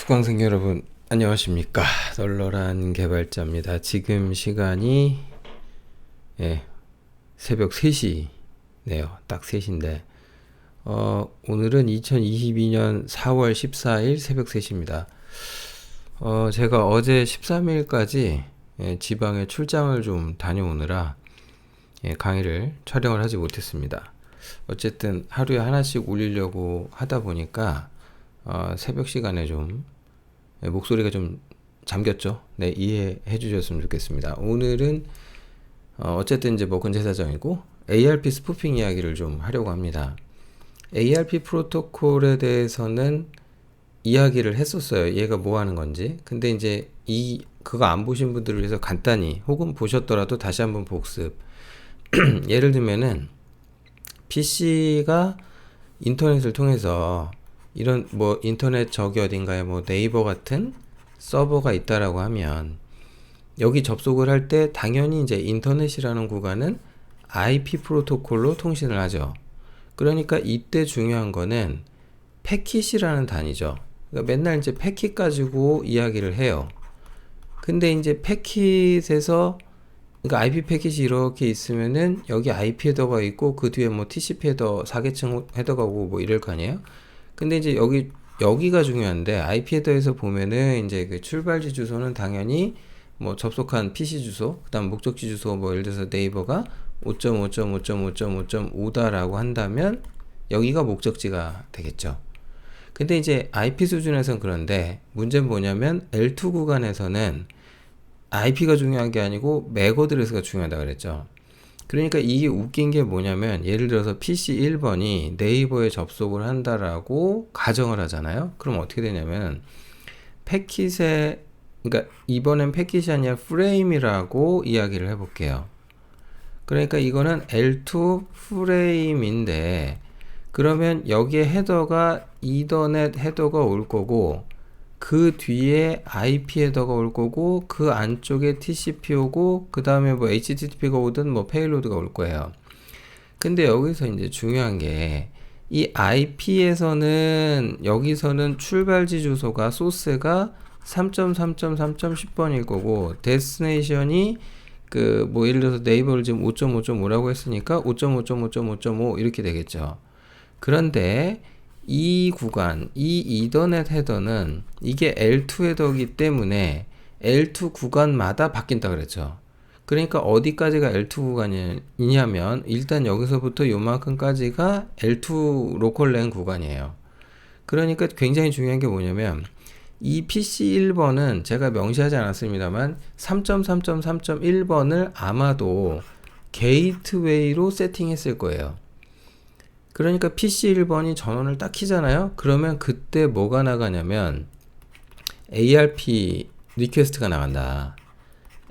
수강생 여러분 안녕하십니까. 널널한 개발자입니다. 지금 시간이 새벽 3시네요. 딱 3시인데 오늘은 2022년 4월 14일 새벽 3시입니다. 제가 어제 13일까지 지방에 출장을 좀 다녀오느라 강의를 촬영을 하지 못했습니다. 어쨌든 하루에 하나씩 올리려고 하다 보니까 새벽 시간에 좀 목소리가 좀 잠겼죠. 네, 이해해 주셨으면 좋겠습니다. 오늘은 어쨌든 이제 뭐 근제 사정이고 ARP 스푸핑 이야기를 좀 하려고 합니다. ARP 프로토콜에 대해서는 이야기를 했었어요. 얘가 뭐 하는 건지. 근데 이제 그거 안 보신 분들을 위해서 간단히, 혹은 보셨더라도 다시 한번 복습. 예를 들면은 PC가 인터넷을 통해서 이런 뭐 인터넷 저기 어딘가에 뭐 네이버 같은 서버가 있다라고 하면 여기 접속을 할 때 당연히 이제 인터넷이라는 구간은 IP 프로토콜로 통신을 하죠. 그러니까 이때 중요한 거는 패킷이라는 단위죠. 그러니까 맨날 이제 패킷 가지고 이야기를 해요. 근데 이제 패킷에서 그러니까 IP 패킷이 이렇게 있으면은 여기 IP 헤더가 있고 그 뒤에 뭐 TCP 헤더 4계층 헤더가 오고 뭐 이럴 거 아니에요? 근데 이제 여기가 중요한데 IP 헤더에서 보면은 이제 그 출발지 주소는 당연히 뭐 접속한 PC 주소, 그다음 목적지 주소, 뭐 예를 들어서 네이버가 5.5.5.5.5다라고 한다면 여기가 목적지가 되겠죠. 근데 이제 IP 수준에서는 그런데 문제는 뭐냐면 L2 구간에서는 IP가 중요한 게 아니고 맥 어드레스가 중요하다 그랬죠. 그러니까 이게 웃긴 게 뭐냐면 예를 들어서 PC 1번이 네이버에 접속을 한다라고 가정을 하잖아요. 그럼 어떻게 되냐면 패킷에, 그러니까 이번엔 패킷이 아니라 프레임이라고 이야기를 해볼게요. 그러니까 이거는 L2 프레임인데 그러면 여기에 헤더가 이더넷 헤더가 올 거고 그 뒤에 IP 헤더가 올 거고 그 안쪽에 TCP 오고 그 다음에 뭐 HTTP가 오든 뭐 페일로드가 올 거예요. 근데 여기서 이제 중요한 게 이 IP에서는 여기서는 출발지 주소가 소스가 3.3.3.10번일 거고 데스티네이션이 그 뭐 예를 들어서 네이버를 지금 5.5.5라고 했으니까 5.5.5.5.5 이렇게 되겠죠. 그런데 이 구간, 이 이더넷 헤더는 이게 L2 헤더이기 때문에 L2 구간마다 바뀐다 그랬죠. 그러니까 어디까지가 L2 구간이냐면 일단 여기서부터 요만큼까지가 L2 로컬 랜 구간이에요. 그러니까 굉장히 중요한 게 뭐냐면 이 PC 1번은 제가 명시하지 않았습니다만 3.3.3.1번을 아마도 게이트웨이로 세팅했을 거예요. 그러니까 PC 1번이 전원을 딱 키잖아요. 그러면 그때 뭐가 나가냐면 ARP 리퀘스트가 나간다.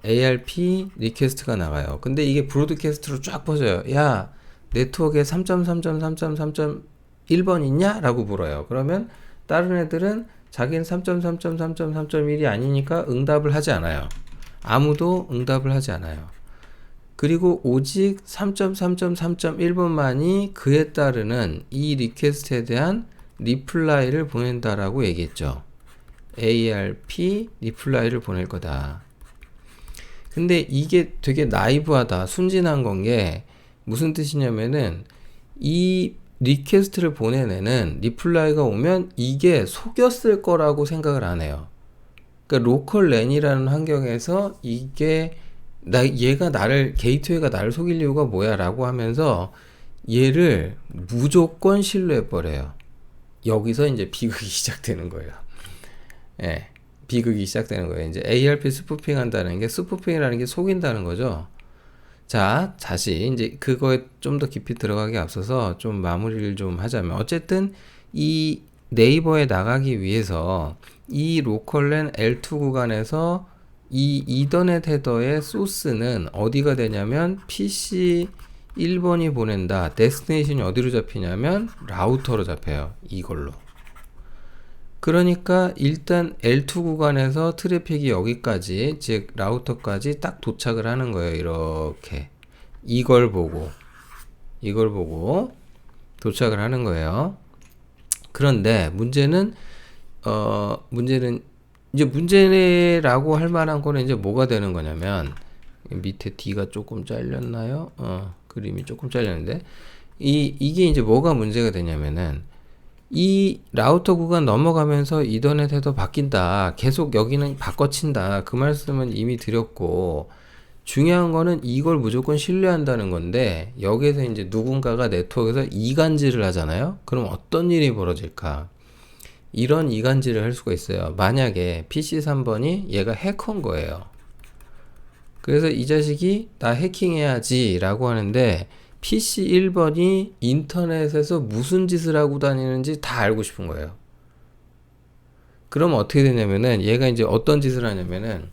ARP 리퀘스트가 나가요. 근데 이게 브로드캐스트로 쫙 퍼져요. 야, 네트워크에 3.3.3.3.1번 있냐? 라고 물어요. 그러면 다른 애들은 자기는 3.3.3.3.1이 아니니까 응답을 하지 않아요. 아무도 응답을 하지 않아요. 그리고 오직 3.3.3.1번만이 그에 따르는 이 리퀘스트에 대한 리플라이를 보낸다라고 얘기했죠. ARP 리플라이를 보낼 거다. 근데 이게 되게 나이브하다, 순진한 건 게 무슨 뜻이냐면은 이 리퀘스트를 보낸 애는 리플라이가 오면 이게 속였을 거라고 생각을 안 해요. 그러니까 로컬 랜이라는 환경에서 이게 얘가 게이트웨이가 나를 속일 이유가 뭐야 라고 하면서 얘를 무조건 신뢰해버려요. 여기서 이제 비극이 시작되는 거예요. 예, 비극이 시작되는 거예요. 이제 ARP 스푸핑 한다는 게, 스푸핑이라는 게 속인다는 거죠. 자, 다시 이제 그거에 좀 더 깊이 들어가기 앞서서 좀 마무리를 좀 하자면, 어쨌든 이 네이버에 나가기 위해서 이 로컬랜 L2 구간에서 이 이더넷 헤더의 소스는 어디가 되냐면 PC 1번이 보낸다. 데스티네이션이 어디로 잡히냐면 라우터로 잡혀요. 이걸로. 그러니까 일단 L2 구간에서 트래픽이 여기까지, 즉 라우터까지 딱 도착을 하는 거예요. 이렇게 이걸 보고 도착을 하는 거예요. 그런데 문제는 문제는 이제 문제라고 할 만한 거는 이제 뭐가 되는 거냐면 밑에 D가 조금 잘렸나요? 그림이 조금 잘렸는데 이게 이제 뭐가 문제가 되냐면은 이 라우터 구간 넘어가면서 이더넷 헤더 바뀐다. 계속 여기는 바꿔친다. 그 말씀은 이미 드렸고 중요한 거는 이걸 무조건 신뢰한다는 건데 여기에서 이제 누군가가 네트워크에서 이간질을 하잖아요. 그럼 어떤 일이 벌어질까? 이런 이간질을 할 수가 있어요. 만약에 PC 3번이 얘가 해커인 거예요. 그래서 이 자식이 나 해킹해야지 라고 하는데 PC 1번이 인터넷에서 무슨 짓을 하고 다니는지 다 알고 싶은 거예요. 그럼 어떻게 되냐면은 얘가 이제 어떤 짓을 하냐면은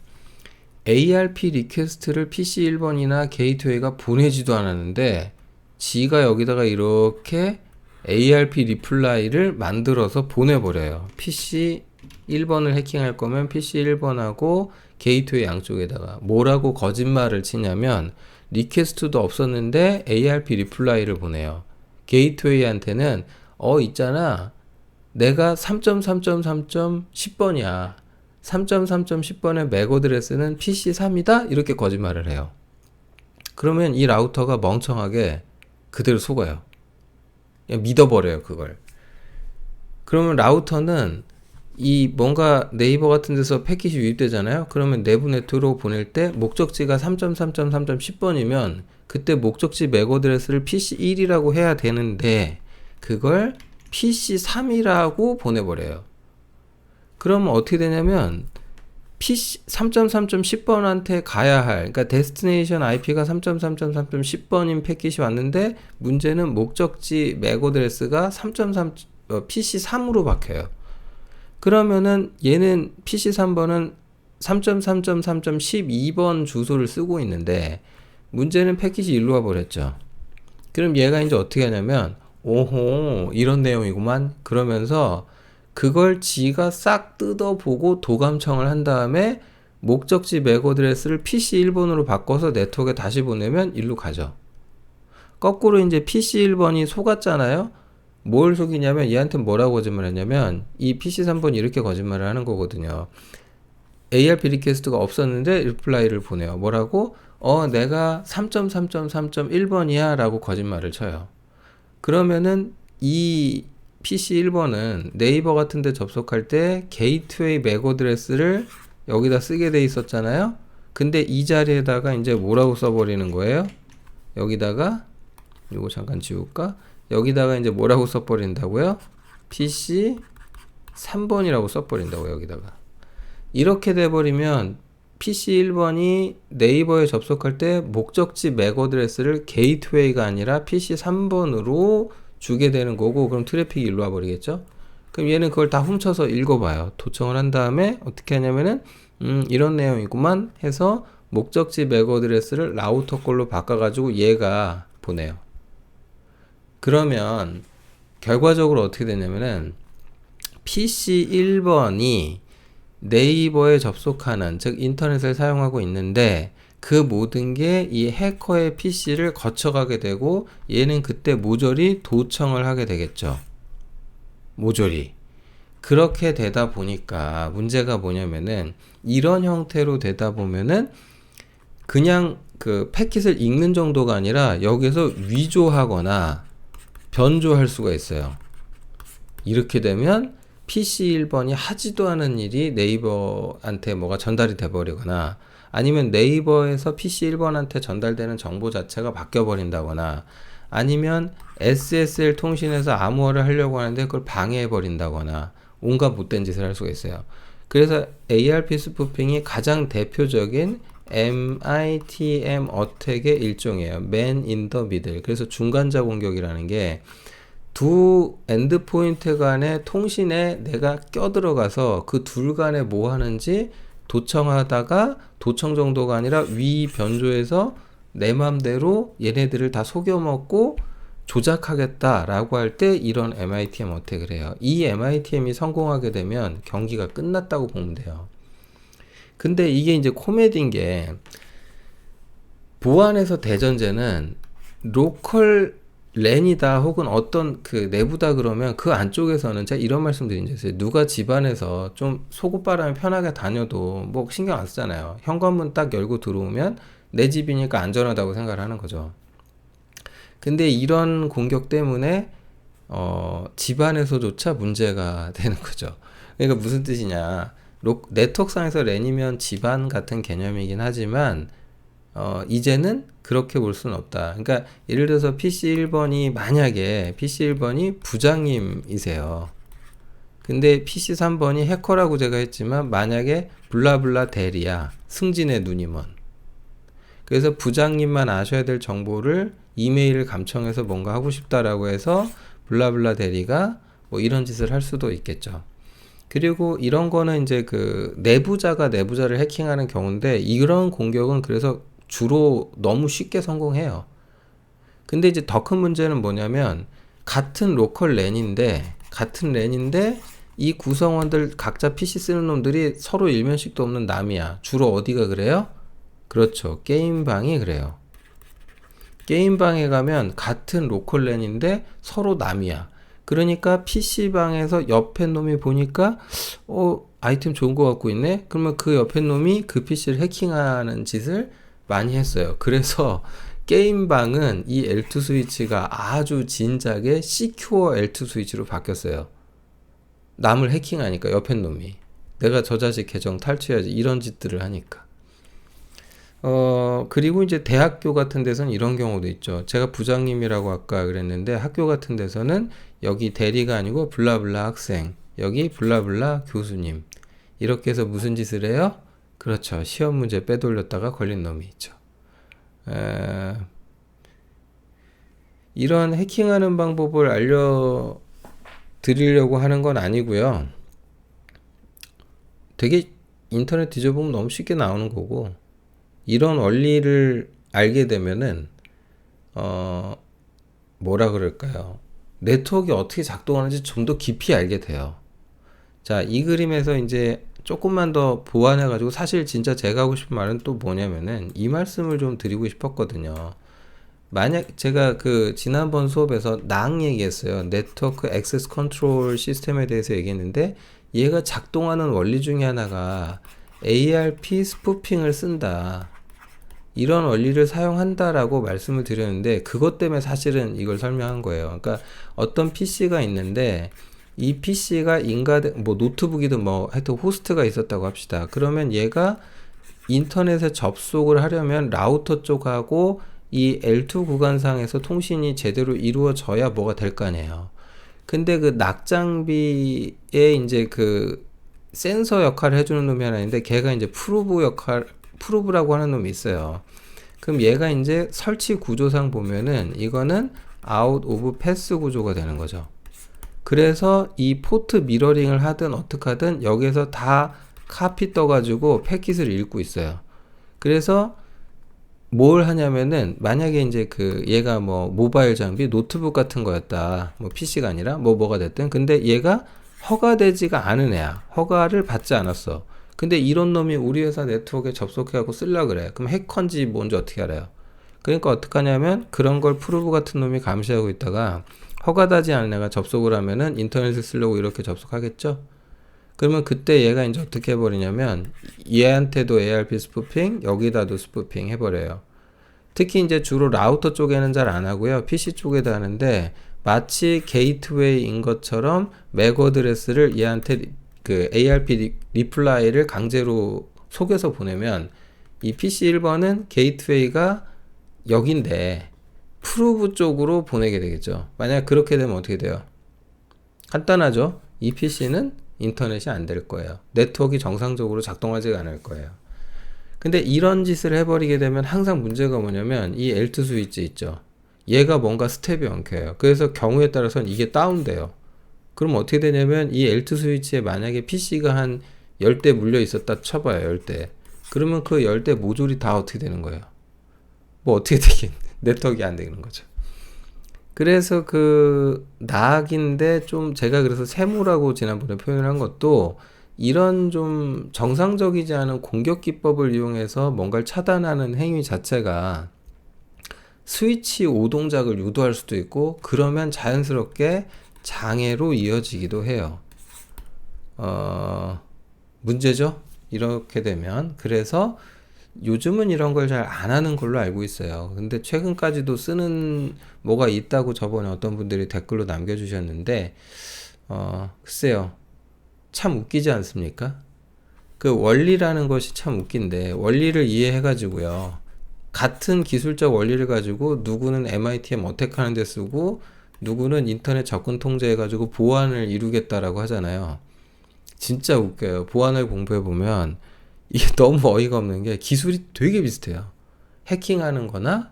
ARP 리퀘스트를 PC 1번이나 게이트웨이가 보내지도 않았는데 지가 여기다가 이렇게 ARP 리플라이를 만들어서 보내버려요. PC 1번을 해킹할 거면 PC 1번하고 게이트웨이 양쪽에다가 뭐라고 거짓말을 치냐면 리퀘스트도 없었는데 ARP 리플라이를 보내요. 게이트웨이한테는 있잖아. 내가 3.3.3.10번이야. 3.3.10번의 맥 어드레스는 PC3이다? 이렇게 거짓말을 해요. 그러면 이 라우터가 멍청하게 그대로 속아요. 그냥 믿어버려요, 그걸. 그러면 라우터는 이 뭔가 네이버 같은 데서 패킷이 유입되잖아요. 그러면 내부 네트워크로 보낼 때 목적지가 3.3.3.10번이면 그때 목적지 맥 어드레스를 PC1이라고 해야 되는데 그걸 PC3이라고 보내버려요. 그러면 어떻게 되냐면 PC 3.3.10번한테 가야 할, 그러니까 데스티네이션 IP가 3.3.3.10번인 패킷이 왔는데 문제는 목적지 맥 어드레스가 3.3 PC3으로 바뀌어요. 그러면은 얘는 PC3번은 3.3.3.12번 주소를 쓰고 있는데 문제는 패킷이 일로 와 버렸죠. 그럼 얘가 이제 어떻게 하냐면 오호 이런 내용이구만 그러면서 그걸 지가 싹 뜯어보고 도감청을 한 다음에 목적지 맥 어드레스를 PC 1번으로 바꿔서 네트워크에 다시 보내면 일로 가죠. 거꾸로 이제 PC 1번이 속았잖아요. 뭘 속이냐면 얘한테 뭐라고 거짓말했냐면 이 PC 3번이 이렇게 거짓말을 하는 거거든요. ARP 리퀘스트가 없었는데 리플라이를 보내요. 뭐라고? 내가 3.3.3.1번이야 라고 거짓말을 쳐요. 그러면은 이 PC 1번은 네이버 같은 데 접속할 때 게이트웨이 맥 어드레스를 여기다 쓰게 돼 있었잖아요. 근데 이 자리에다가 이제 뭐라고 써버리는 거예요? 여기다가 이거 잠깐 지울까? 여기다가 이제 뭐라고 써버린다고요? PC 3번이라고 써버린다고 여기다가. 이렇게 돼버리면 PC 1번이 네이버에 접속할 때 목적지 맥 어드레스를 게이트웨이가 아니라 PC 3번으로 주게 되는 거고 그럼 트래픽이 일로 와 버리겠죠? 그럼 얘는 그걸 다 훔쳐서 읽어봐요. 도청을 한 다음에 어떻게 하냐면은 이런 내용이구만 해서 목적지 맥 어드레스를 라우터 걸로 바꿔가지고 얘가 보내요. 그러면 결과적으로 어떻게 되냐면은 PC 1번이 네이버에 접속하는 즉 인터넷을 사용하고 있는데 그 모든 게 이 해커의 PC를 거쳐가게 되고 얘는 그때 모조리 도청을 하게 되겠죠. 모조리. 그렇게 되다 보니까 문제가 뭐냐면은 이런 형태로 되다 보면은 그냥 그 패킷을 읽는 정도가 아니라 여기서 위조하거나 변조할 수가 있어요. 이렇게 되면 PC 1번이 하지도 않은 일이 네이버한테 뭐가 전달이 돼버리거나 아니면 네이버에서 PC 1번한테 전달되는 정보 자체가 바뀌어버린다거나 아니면 SSL 통신에서 암호화를 하려고 하는데 그걸 방해해버린다거나 온갖 못된 짓을 할 수가 있어요. 그래서 ARP 스푸핑이 가장 대표적인 MITM 어택의 일종이에요. Man in the middle. 그래서 중간자 공격이라는 게 두 엔드포인트 간의 통신에 내가 껴들어가서 그 둘 간에 뭐 하는지 도청하다가 도청 정도가 아니라 위 변조해서 내 맘대로 얘네들을 다 속여먹고 조작하겠다라고 할 때 이런 MITM 어택을 해요. 이 MITM이 성공하게 되면 경기가 끝났다고 보면 돼요. 근데 이게 이제 코미디인 게 보안에서 대전제는 로컬 랜이다 혹은 어떤 그 내부다 그러면 그 안쪽에서는 제가 이런 말씀 드린 적 있어요. 누가 집안에서 좀 속옷바람이 편하게 다녀도 뭐 신경 안 쓰잖아요. 현관문 딱 열고 들어오면 내 집이니까 안전하다고 생각을 하는 거죠. 근데 이런 공격 때문에 집안에서조차 문제가 되는 거죠. 그러니까 무슨 뜻이냐. 네트워크상에서 랜이면 집안 같은 개념이긴 하지만 이제는 그렇게 볼 수는 없다. 그러니까 예를 들어서 PC 1번이 만약에 PC 1번이 부장님이세요. 근데 PC 3번이 해커라고 제가 했지만 만약에 블라블라 대리야. 승진의 누님은. 그래서 부장님만 아셔야 될 정보를 이메일을 감청해서 뭔가 하고 싶다라고 해서 블라블라 대리가 뭐 이런 짓을 할 수도 있겠죠. 그리고 이런 거는 이제 그 내부자가 내부자를 해킹하는 경우인데 이런 공격은 그래서 주로 너무 쉽게 성공해요. 근데 이제 더 큰 문제는 뭐냐면 같은 로컬 랜인데 이 구성원들 각자 PC 쓰는 놈들이 서로 일면식도 없는 남이야. 주로 어디가 그래요? 그렇죠. 게임방이 그래요. 게임방에 가면 같은 로컬 랜인데 서로 남이야. 그러니까 PC방에서 옆에 놈이 보니까 아이템 좋은 거 갖고 있네? 그러면 그 옆에 놈이 그 PC를 해킹하는 짓을 많이 했어요. 그래서 게임방은 이 L2 스위치가 아주 진작에 시큐어 L2 스위치로 바뀌었어요. 남을 해킹하니까 옆에 놈이 내가 저 자식 계정 탈취해야지 이런 짓들을 하니까. 그리고 이제 대학교 같은 데서는 이런 경우도 있죠. 제가 부장님이라고 아까 그랬는데 학교 같은 데서는 여기 대리가 아니고 블라블라 학생, 여기 블라블라 교수님. 이렇게 해서 무슨 짓을 해요? 그렇죠. 시험 문제 빼돌렸다가 걸린 놈이 있죠. 이런 해킹하는 방법을 알려드리려고 하는 건 아니고요. 되게 인터넷 뒤져보면 너무 쉽게 나오는 거고 이런 원리를 알게 되면은 뭐라 그럴까요? 네트워크가 어떻게 작동하는지 좀 더 깊이 알게 돼요. 자, 이 그림에서 이제 조금만 더 보완해가지고 사실 진짜 제가 하고 싶은 말은 또 뭐냐면은 이 말씀을 좀 드리고 싶었거든요. 만약 제가 그 지난번 수업에서 낭 얘기했어요. 네트워크 액세스 컨트롤 시스템에 대해서 얘기했는데 얘가 작동하는 원리 중에 하나가 ARP 스푸핑을 쓴다. 이런 원리를 사용한다라고 말씀을 드렸는데 그것 때문에 사실은 이걸 설명한 거예요. 그러니까 어떤 PC가 있는데 이 PC가 뭐 노트북이든 뭐 하여튼 호스트가 있었다고 합시다. 그러면 얘가 인터넷에 접속을 하려면 라우터 쪽하고 이 L2 구간상에서 통신이 제대로 이루어져야 뭐가 될 거 아니에요. 근데 그 낙장비에 이제 그 센서 역할을 해주는 놈이 하나 있는데 걔가 이제 프루브라고 하는 놈이 있어요. 그럼 얘가 이제 설치 구조상 보면은 이거는 아웃 오브 패스 구조가 되는 거죠. 그래서 이 포트 미러링을 하든 어떻게 하든 여기에서 다 카피 떠가지고 패킷을 읽고 있어요. 그래서 뭘 하냐면은 만약에 이제 그 얘가 뭐 모바일 장비 노트북 같은 거였다. 뭐 PC가 아니라 뭐가 됐든 근데 얘가 허가되지가 않은 애야. 허가를 받지 않았어. 근데 이런 놈이 우리 회사 네트워크에 접속해갖고 쓰려고 그래. 그럼 해커인지 뭔지 어떻게 알아요? 그러니까 어떻게 하냐면 그런 걸 프로브 같은 놈이 감시하고 있다가 허가되지 않은 애가 접속을 하면은 인터넷을 쓰려고 이렇게 접속하겠죠? 그러면 그때 얘가 이제 어떻게 해버리냐면 얘한테도 ARP 스푸핑, 여기다도 스푸핑 해버려요. 특히 이제 주로 라우터 쪽에는 잘 안 하고요. PC 쪽에도 하는데 마치 게이트웨이인 것처럼 맥 어드레스를 얘한테 그 ARP 리플라이를 강제로 속여서 보내면 이 PC 1번은 게이트웨이가 여긴데 프루브 쪽으로 보내게 되겠죠. 만약 그렇게 되면 어떻게 돼요? 간단하죠. 이 PC는 인터넷이 안 될 거예요. 네트워크가 정상적으로 작동하지가 않을 거예요. 근데 이런 짓을 해버리게 되면 항상 문제가 뭐냐면 이 L2 스위치 있죠. 얘가 뭔가 스텝이 엉켜요. 그래서 경우에 따라서는 이게 다운돼요. 그럼 어떻게 되냐면 이 L2 스위치에 만약에 PC가 한 10대 물려 있었다 쳐봐요. 10대. 그러면 그 10대 모듈이 다 어떻게 되는 거예요? 뭐 어떻게 되긴 네트워크가 안 되는 거죠. 그래서 그 낙인데 좀 제가 그래서 세모라고 지난번에 표현을 한 것도 이런 좀 정상적이지 않은 공격 기법을 이용해서 뭔가를 차단하는 행위 자체가 스위치 오동작을 유도할 수도 있고 그러면 자연스럽게 장애로 이어지기도 해요. 문제죠? 이렇게 되면. 그래서 요즘은 이런 걸 잘 안 하는 걸로 알고 있어요. 근데 최근까지도 쓰는 뭐가 있다고 저번에 어떤 분들이 댓글로 남겨주셨는데, 글쎄요. 참 웃기지 않습니까? 그 원리라는 것이 참 웃긴데, 원리를 이해해가지고요. 같은 기술적 원리를 가지고 누구는 MITM 어택 하는 데 쓰고, 누구는 인터넷 접근 통제해가지고 보안을 이루겠다라고 하잖아요. 진짜 웃겨요. 보안을 공부해보면 이게 너무 어이가 없는 게 기술이 되게 비슷해요. 해킹하는 거나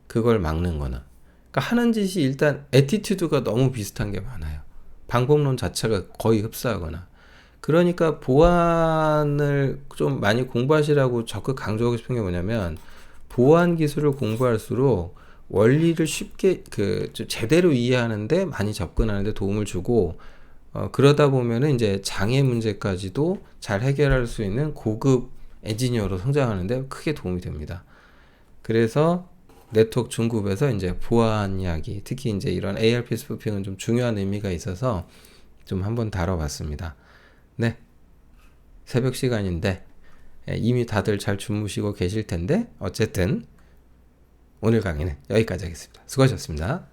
그걸 막는 거나. 그러니까 하는 짓이 일단 애티튜드가 너무 비슷한 게 많아요. 방법론 자체가 거의 흡사하거나. 그러니까 보안을 좀 많이 공부하시라고 적극 강조하고 싶은 게 뭐냐면 보안 기술을 공부할수록 원리를 쉽게 좀 제대로 이해하는데 많이 접근하는데 도움을 주고 그러다 보면은 이제 장애 문제까지도 잘 해결할 수 있는 고급 엔지니어로 성장하는데 크게 도움이 됩니다. 그래서 네트워크 중급에서 이제 보안 이야기, 특히 이제 이런 ARP 스푸핑은 좀 중요한 의미가 있어서 좀 한번 다뤄봤습니다. 네, 새벽 시간인데 이미 다들 잘 주무시고 계실 텐데 어쨌든 오늘 강의는 여기까지 하겠습니다. 수고하셨습니다.